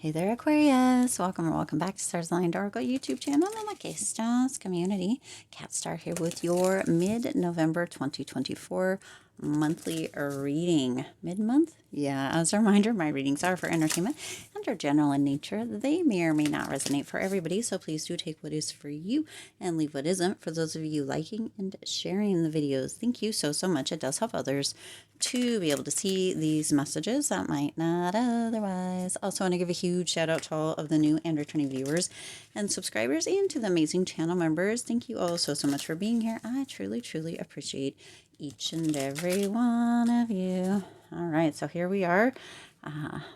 Hey there, Aquarius. Welcome or welcome back to Stars Aligned Oracle YouTube channel and Lucky Stars community. Cat Star here with your mid-November 2024 monthly reading. Mid-month? Yeah, as a reminder, my readings are for entertainment and are general in nature. They may or may not resonate for everybody, so please do take what is for you and leave what isn't. For those of you liking and sharing the videos, thank you so much. It does help others to be able to see these messages that might not otherwise. Also want to give a huge shout out to all of the new and returning viewers and subscribers and to the amazing channel members. Thank you all so much for being here. I truly appreciate each and every one of you. All right, so here we are,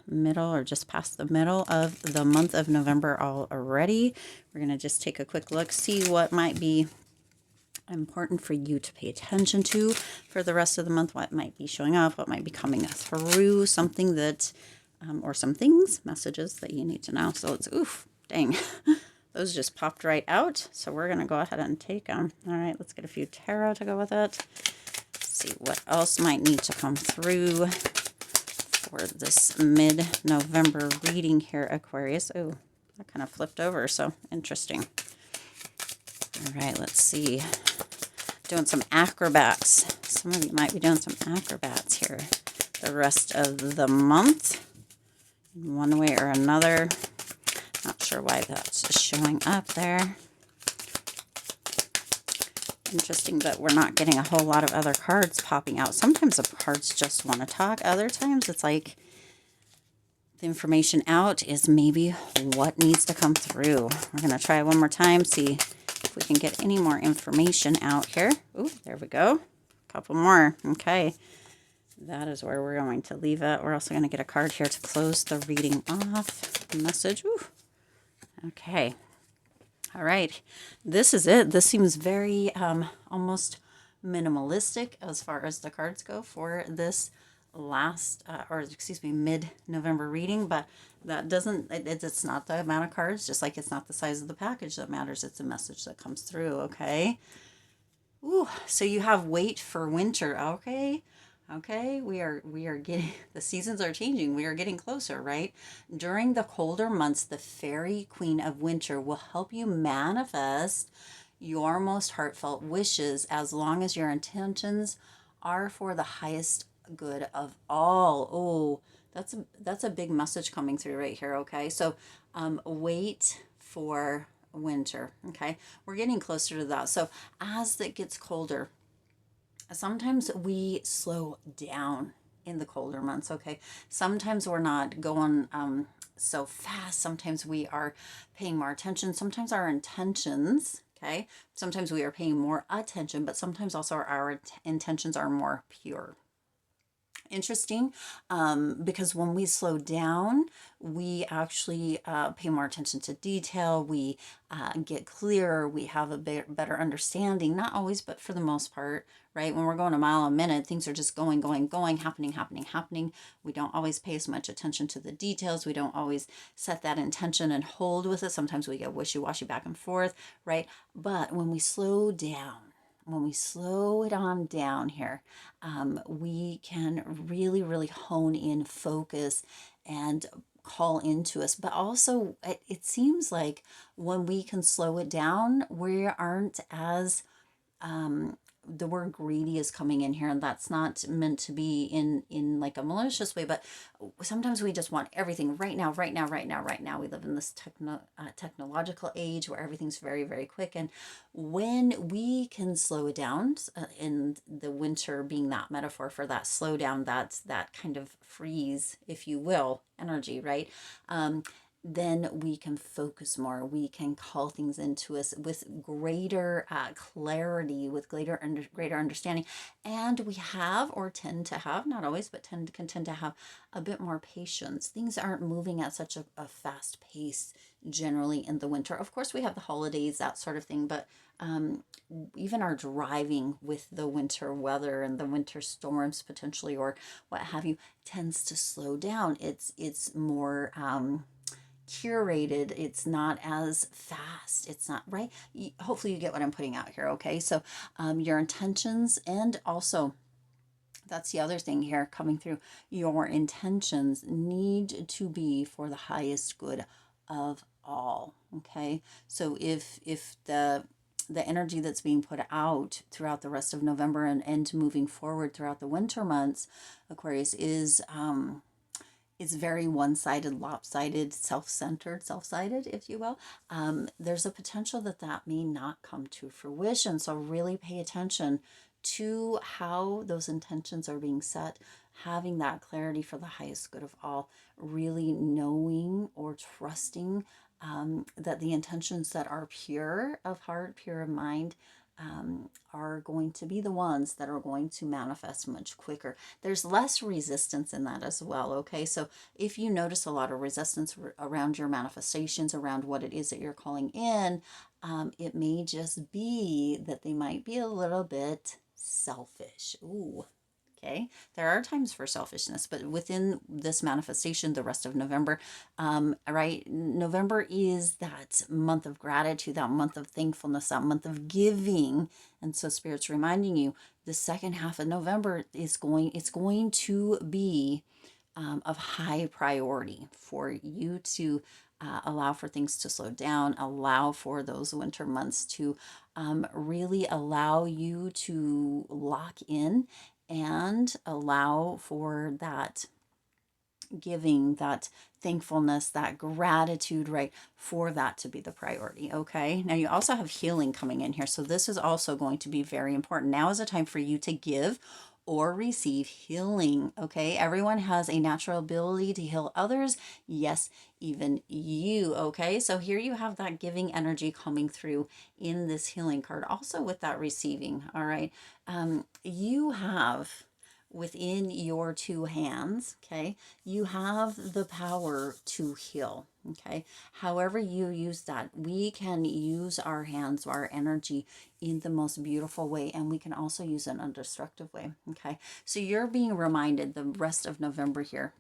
middle or just past the middle of the month of November already. We're going to just take a quick look, see what might be important for you to pay attention to for the rest of the month, what might be showing up, what might be coming through, something that, or some things, messages that you need to know. So it's, oof, dang, those just popped right out. So we're going to go ahead and take them. All right, let's get a few tarot to go with it. See what else might need to come through for this mid-November reading here, Aquarius. Oh, that kind of flipped over, so interesting. All right, let's see. Doing some acrobats. Some of you might be doing some acrobats here the rest of the month in one way or another. Not sure why that's showing up there. Interesting that we're not getting a whole lot of other cards popping out. Sometimes the cards just want to talk. Other times it's like the information out is maybe what needs to come through. We're going to try one more time, see if we can get any more information out here. Ooh, there we go. A couple more. Okay. That is where we're going to leave it. We're also going to get a card here to close the reading off. Message. Ooh. Okay. All right. This is it. This seems very almost minimalistic as far as the cards go for this last mid-November reading, but that doesn't, it's not the amount of cards, just like it's not the size of the package that matters. It's a message that comes through. Okay. Ooh, so you have wait for winter. Okay, we are getting, the seasons are changing. We are getting closer, right? During the colder months, the fairy queen of winter will help you manifest your most heartfelt wishes as long as your intentions are for the highest good of all. Oh, that's a big message coming through right here. Okay, so wait for winter. Okay, we're getting closer to that. So as it gets colder, sometimes we slow down in the colder months. Okay, sometimes we're not going so fast. Sometimes we are paying more attention. Sometimes our intentions, okay, sometimes we are paying more attention, but sometimes also our intentions are more pure. Interesting, because when we slow down, we actually pay more attention to detail. We get clearer. We have a better understanding. Not always, but for the most part, right? When we're going a mile a minute, things are just going, happening. We don't always pay as much attention to the details. We don't always set that intention and hold with it. Sometimes we get wishy-washy back and forth, right? But when we slow down, when we slow it on down here, we can really hone in, focus, and call into us. But also, it seems like when we can slow it down, we aren't as the word greedy is coming in here, and that's not meant to be in like a malicious way, but sometimes we just want everything right now. We live in this technological age where everything's very quick, and when we can slow it down, in the winter being that metaphor for that slow down, that's that kind of freeze, if you will, energy, right? Then we can focus more. We can call things into us with greater clarity, with greater understanding. And we have, or tend to have, not always, but tend to have a bit more patience. Things aren't moving at such a fast pace generally in the winter. Of course, we have the holidays, that sort of thing, but even our driving with the winter weather and the winter storms potentially, or what have you, tends to slow down. It's more curated. It's not as fast. It's not right. Hopefully you get what I'm putting out here. Okay, so your intentions, and also That's the other thing here coming through. Your intentions need to be for the highest good of all. Okay. So if the energy that's being put out throughout the rest of November and moving forward throughout the winter months, Aquarius, is very one-sided, lopsided, self-centered, self-sided, if you will, there's a potential that that may not come to fruition. So really pay attention to how those intentions are being set, having that clarity for the highest good of all, really knowing or trusting that the intentions that are pure of heart, pure of mind, are going to be the ones that are going to manifest much quicker. There's less resistance in that as well. Okay, so if you notice a lot of resistance around your manifestations, around what it is that you're calling in, it may just be that they might be a little bit selfish. Ooh. Okay, there are times for selfishness, but within this manifestation, the rest of November, right? November is that month of gratitude, that month of thankfulness, that month of giving. And so Spirit's reminding you the second half of November it's going to be of high priority for you to allow for things to slow down, allow for those winter months to really allow you to lock in and allow for that giving, that thankfulness, that gratitude, right, for that to be the priority. Okay. Now you also have healing coming in here. So this is also going to be very important. Now is a time for you to give or receive healing. Okay. Everyone has a natural ability to heal others. Yes, even you. Okay. So here you have that giving energy coming through in this healing card, also with that receiving. All right. You have within your two hands, okay, you have the power to heal, okay? However you use that, we can use our hands, our energy in the most beautiful way, and we can also use it in a destructive way, okay? So you're being reminded the rest of November here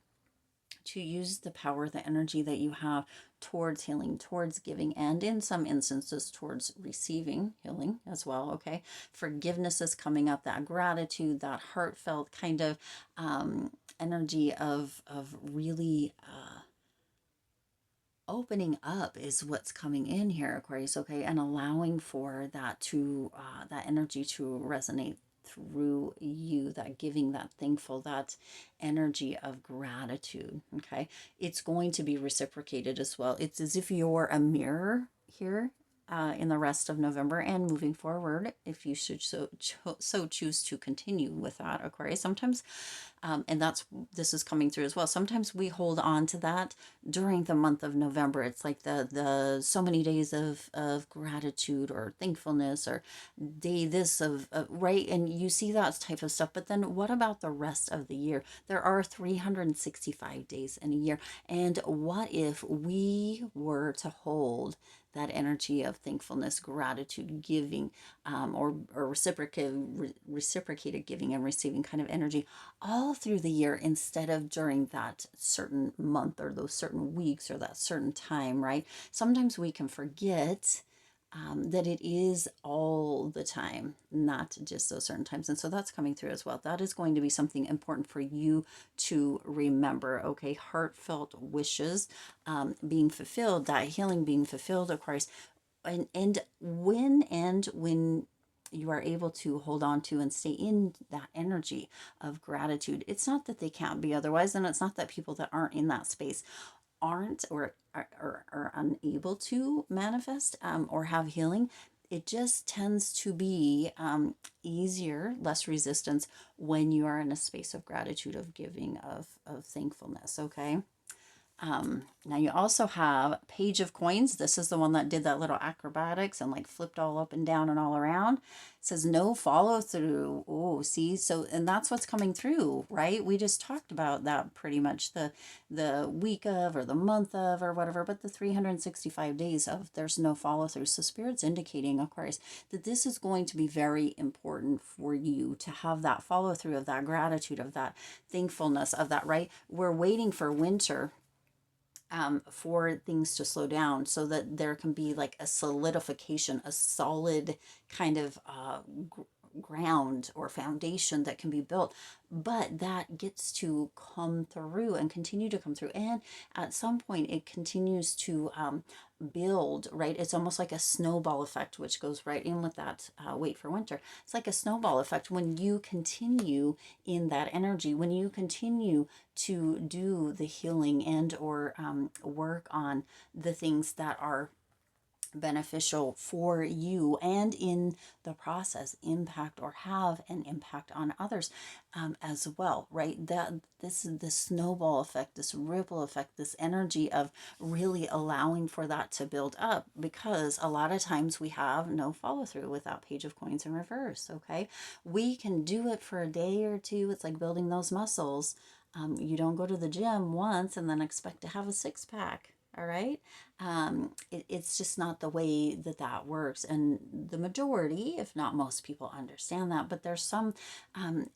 to use the power, the energy that you have towards healing, towards giving, and in some instances towards receiving healing as well. Okay. Forgiveness is coming up, that gratitude, that heartfelt kind of energy of really opening up is what's coming in here, Aquarius. Okay. And allowing for that to, that energy to resonate through you, that giving, that thankful, that energy of gratitude. Okay. It's going to be reciprocated as well. It's as if you're a mirror here. In the rest of November and moving forward, if you should so choose to continue with that, Aquarius. Sometimes and this is coming through as well. Sometimes we hold on to that during the month of November. It's like the so many days of gratitude or thankfulness or day this of right, and you see that type of stuff. But then what about the rest of the year? There are 365 days in a year, and what if we were to hold that energy of thankfulness, gratitude, giving, or reciprocated giving and receiving kind of energy all through the year instead of during that certain month or those certain weeks or that certain time, right? Sometimes we can forget that it is all the time, not just those certain times. And so that's coming through as well. That is going to be something important for you to remember. Okay, heartfelt wishes being fulfilled, that healing being fulfilled, of course. And when you are able to hold on to and stay in that energy of gratitude, it's not that they can't be otherwise, and it's not that people that aren't in that space aren't or are unable to manifest or have healing. It just tends to be easier, less resistance when you are in a space of gratitude, of giving, of thankfulness. Okay. Now you also have Page of Coins. This is the one that did that little acrobatics and like flipped all up and down and all around. It says no follow through. Oh, see, so and that's what's coming through, right? We just talked about that pretty much the week of or the month of or whatever, but the 365 days of there's no follow through. So Spirit's indicating, of course, that this is going to be very important for you to have that follow through of that gratitude, of that thankfulness, of that, right? We're waiting for winter for things to slow down so that there can be like a solidification, a solid kind of ground or foundation that can be built, but that gets to come through and continue to come through. And at some point, it continues to build, right? It's almost like a snowball effect, which goes right in with that wait for winter. It's like a snowball effect when you continue in that energy, when you continue to do the healing and or work on the things that are beneficial for you, and in the process impact or have an impact on others as well, right? That this is the snowball effect, this ripple effect, this energy of really allowing for that to build up, because a lot of times we have no follow through with that page of coins in reverse. Okay, we can do it for a day or two. It's like building those muscles. You don't go to the gym once and then expect to have a six-pack. All right. It's just not the way that that works. And the majority, if not most people, understand that. But there's some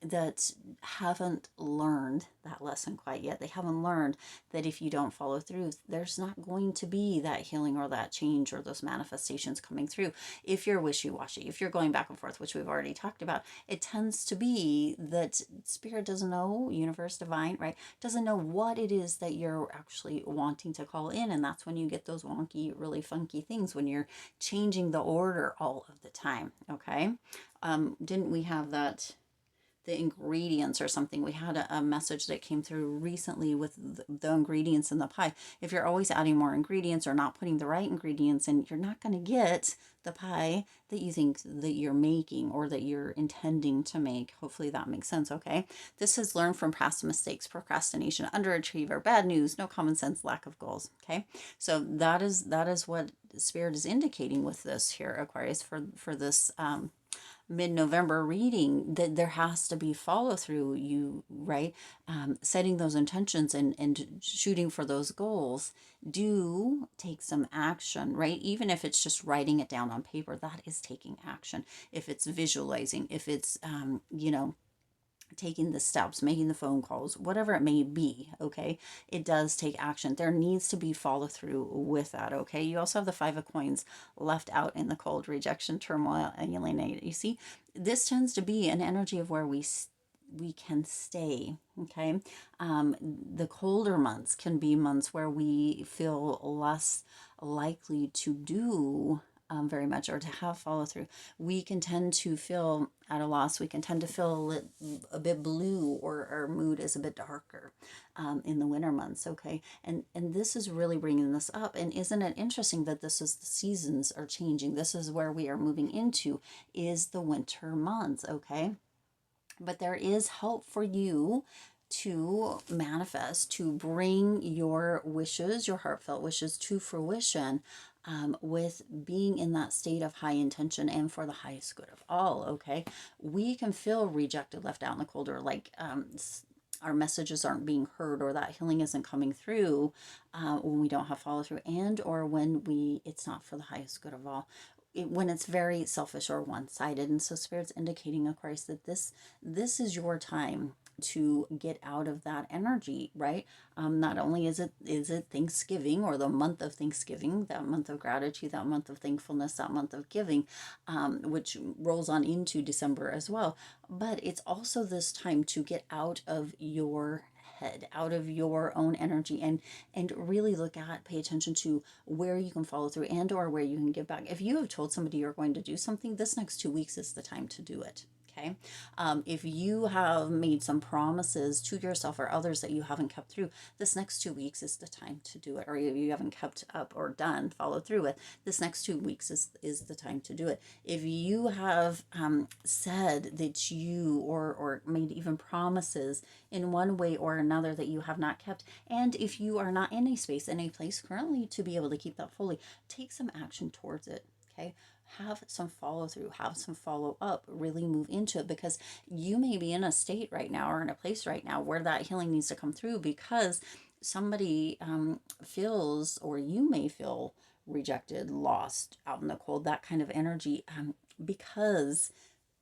that haven't learned that lesson quite yet. They haven't learned that if you don't follow through, there's not going to be that healing or that change or those manifestations coming through. If you're wishy-washy, if you're going back and forth, which we've already talked about, it tends to be that spirit doesn't know, universe, divine, right, doesn't know what it is that you're actually wanting to call in. And that's when you get those wonky, really funky things, when you're changing the order all of the time. Okay. Didn't we have that, the ingredients or something? We had a message that came through recently with the ingredients in the pie. If you're always adding more ingredients or not putting the right ingredients in, you're not going to get the pie that you think that you're making or that you're intending to make. Hopefully that makes sense. Okay. This is learn from past mistakes, procrastination, underachiever, bad news, no common sense, lack of goals. Okay. So that is what Spirit is indicating with this here, Aquarius, for this mid-November reading, that there has to be follow through, you right, setting those intentions and shooting for those goals. Do take some action, right? Even if it's just writing it down on paper, that is taking action. If it's visualizing, if it's taking the steps, making the phone calls, whatever it may be, okay, it does take action. There needs to be follow through with that. Okay, you also have the Five of Coins left out in the cold, rejection, turmoil, alienated. You see, this tends to be an energy of where we can stay. Okay, the colder months can be months where we feel less likely to do very much, or to have follow through. We can tend to feel at a loss. We can tend to feel a bit blue, or our mood is a bit darker in the winter months. Okay, and this is really bringing this up. And isn't it interesting that this is, the seasons are changing? This is where we are moving into, is the winter months. Okay, but there is help for you to manifest, to bring your wishes, your heartfelt wishes, to fruition, with being in that state of high intention and for the highest good of all. Okay, we can feel rejected, left out in the cold, or like our messages aren't being heard, or that healing isn't coming through when we don't have follow through, and or when it's not for the highest good of all. When it's very selfish or one-sided. And so Spirit's indicating, of course, that this is your time to get out of that energy, right? Not only is it Thanksgiving, or the month of Thanksgiving, that month of gratitude, that month of thankfulness, that month of giving, which rolls on into December as well, but it's also this time to get out of your head, out of your own energy, and really pay attention to where you can follow through, and or where you can give back. If you have told somebody you're going to do something, this next 2 weeks is the time to do it. Okay. If you have made some promises to yourself or others that you haven't kept through, this next 2 weeks is the time to do it. Or you haven't kept up or followed through with, this next 2 weeks is the time to do it. If you have said that you, or made even promises in one way or another that you have not kept, and if you are not in a space, in a place currently to be able to keep that fully, take some action towards it. Okay, have some follow through, have some follow up, really move into it, because you may be in a state right now, or in a place right now, where that healing needs to come through, because somebody feels, or you may feel rejected, lost, out in the cold, that kind of energy, because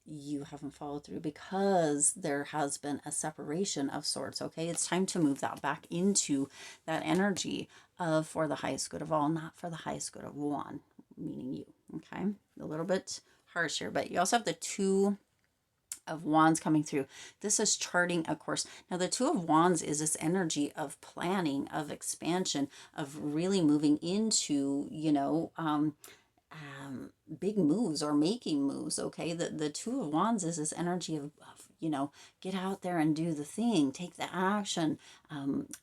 you haven't followed through, because there has been a separation of sorts. Okay, it's time to move that back into that energy of for the highest good of all, not for the highest good of one, meaning you. Okay, a little bit harsh here, but you also have the Two of Wands coming through. This is charting a course. Now, the Two of Wands is this energy of planning, of expansion, of really moving into, big moves or making moves. Okay, the Two of Wands is this energy of get out there and do the thing, take the action,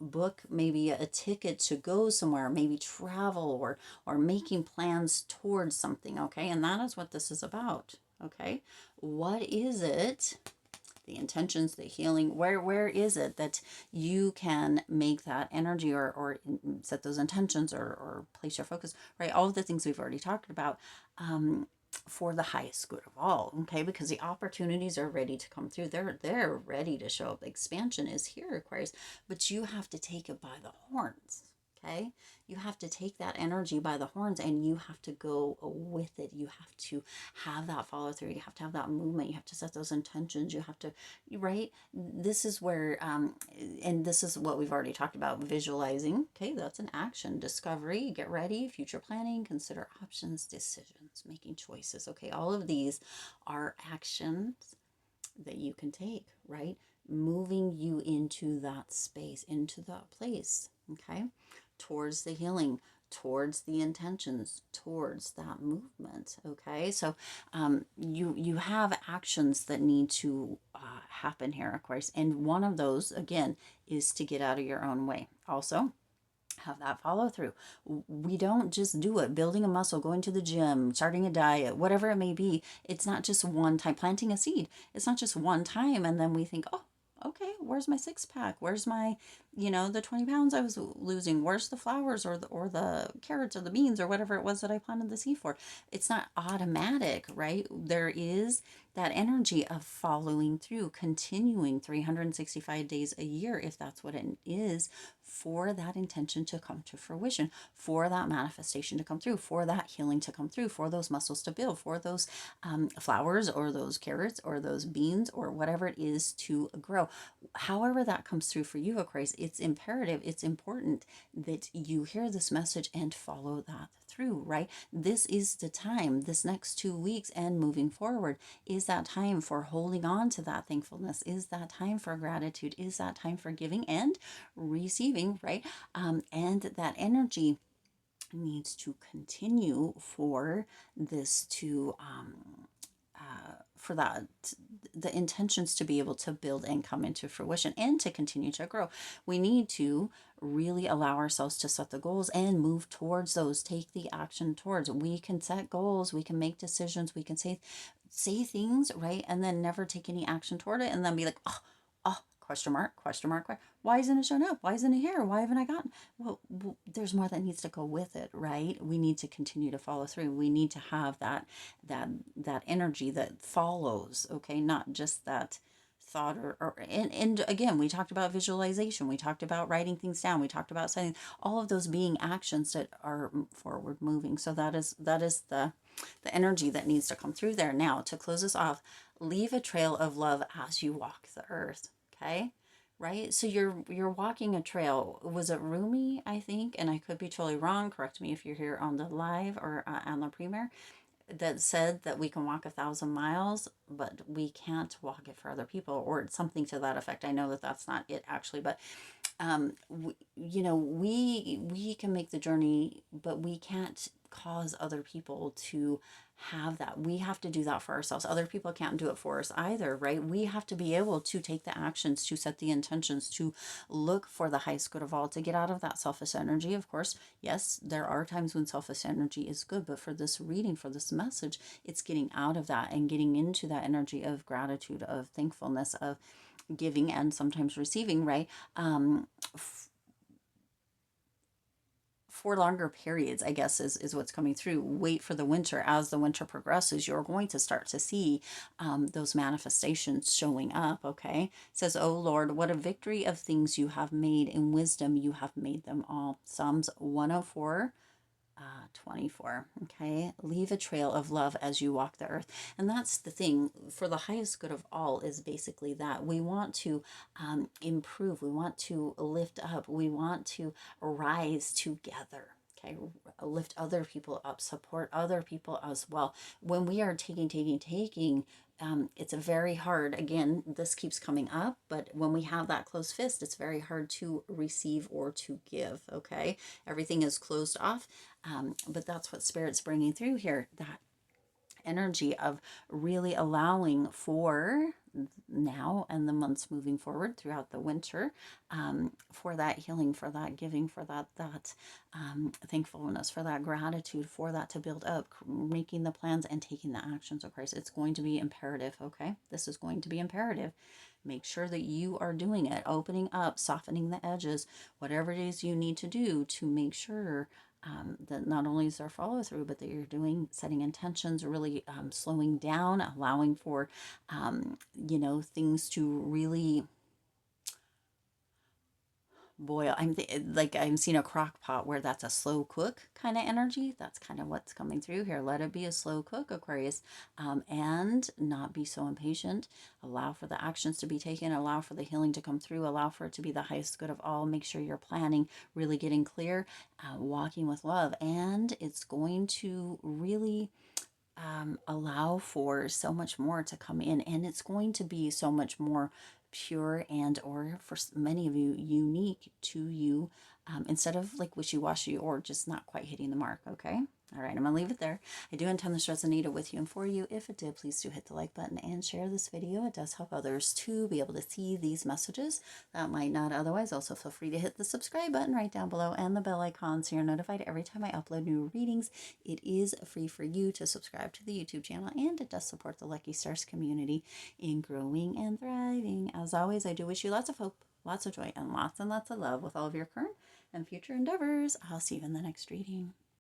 book maybe a ticket to go somewhere, maybe travel, or making plans towards something. Okay, and that is what this is about. Okay, what is it? The intentions, the healing, where is it that you can make that energy, or set those intentions, or place your focus, right? All of the things we've already talked about, for the highest good of all. Okay, because the opportunities are ready to come through. They're ready to show up. Expansion is here, Aquarius, but you have to take it by the horns. Okay, you have to take that energy by the horns, and you have to go with it. You have to have that follow through. You have to have that movement. You have to set those intentions. You have to, right? This is where, and this is what we've already talked about, visualizing. Okay, that's an action. Discovery, get ready, future planning, consider options, decisions, making choices. Okay, all of these are actions that you can take, right? Moving you into that space, into that place. Okay, towards the healing, towards the intentions, towards that movement. Okay, so you have actions that need to happen here, of course, and one of those again is to get out of your own way. Also, have that follow through. We don't just do it. Building a muscle, going to the gym, starting a diet, whatever it may be. It's not just one time. Planting a seed, it's not just one time and then we think, oh, okay, where's my six pack? Where's my, the 20 pounds I was losing? Where's the flowers, or the carrots or the beans or whatever it was that I planted the seed for? It's not automatic, right? There is that energy of following through, continuing 365 days a year, if that's what it is, for that intention to come to fruition, for that manifestation to come through, for that healing to come through, for those muscles to build, for those flowers or those carrots or those beans or whatever it is to grow. However that comes through for you, Aquarius, it's imperative, it's important that you hear this message and follow that through, right? This is the time, this next 2 weeks and moving forward is that time for holding on to that thankfulness, is that time for gratitude, is that time for giving and receiving, right? And that energy needs to continue for this to for that the intentions to be able to build and come into fruition and to continue to grow. We need to really allow ourselves to set the goals and move towards those, take the action towards. We can set goals, we can make decisions, we can say things, right, and then never take any action toward it, and then be like, oh, question mark, question mark, why isn't it showing up? Why isn't it here? Why haven't I gotten? Well, there's more that needs to go with it, right? We need to continue to follow through. We need to have that energy that follows, okay, not just that thought and again, we talked about visualization, we talked about writing things down, we talked about saying all of those being actions that are forward moving. So that is the energy that needs to come through there. Now, to close this off, leave a trail of love as you walk the earth. Okay, right? So you're walking a trail. Was it Rumi, I think, and I could be totally wrong. Correct me if you're here on the live or on the premiere, that said that we can walk 1,000 miles, but we can't walk it for other people, or something to that effect. I know that that's not it actually, but we can make the journey, but we can't cause other people to have that. We have to do that for ourselves. Other people can't do it for us either, right? We have to be able to take the actions, to set the intentions, to look for the highest good of all, to get out of that selfish energy. Of course, yes, there are times when selfish energy is good, but for this reading, for this message, it's getting out of that and getting into that energy of gratitude, of thankfulness, of giving and sometimes receiving, right? For longer periods, I guess, is what's coming through. Wait for the winter. As the winter progresses, you're going to start to see those manifestations showing up. Okay, it says, oh Lord, what a victory of things you have made. In wisdom you have made them all. Psalms 104 24. Okay, leave a trail of love as you walk the earth. And that's the thing, for the highest good of all is basically that we want to improve, we want to lift up, we want to rise together. Okay, lift other people up, support other people as well. When we are taking, it's a very hard, again, this keeps coming up, but when we have that closed fist, it's very hard to receive or to give, okay? Everything is closed off, but that's what Spirit's bringing through here, that energy of really allowing for now and the months moving forward throughout the winter, for that healing, for that giving, for that thankfulness, for that gratitude, for that to build up, making the plans and taking the actions of Christ. It's going to be imperative, okay? This is going to be imperative. Make sure that you are doing it, opening up, softening the edges, whatever it is you need to do to make sure that not only is there follow through, but that you're doing, setting intentions, really slowing down, allowing for, things to really boil. I'm seeing a crock pot where that's a slow cook kind of energy. That's kind of what's coming through here. Let it be a slow cook, Aquarius, and not be so impatient. Allow for the actions to be taken. Allow for the healing to come through. Allow for it to be the highest good of all. Make sure you're planning, really getting clear, walking with love, and it's going to really allow for so much more to come in, and it's going to be so much more pure and or for many of you unique to you, instead of like wishy-washy or just not quite hitting the mark. Okay, all right, I'm gonna leave it there. I do intend this resonated with you and for you. If it did, please do hit the like button and share this video. It does help others to be able to see these messages that might not otherwise. Also feel free to hit the subscribe button right down below and the bell icon so you're notified every time I upload new readings. It is free for you to subscribe to the YouTube channel, and it does support the Lucky Stars community in growing and thriving. As always, I do wish you lots of hope, lots of joy, and lots of love with all of your current and future endeavors. I'll see you in the next reading.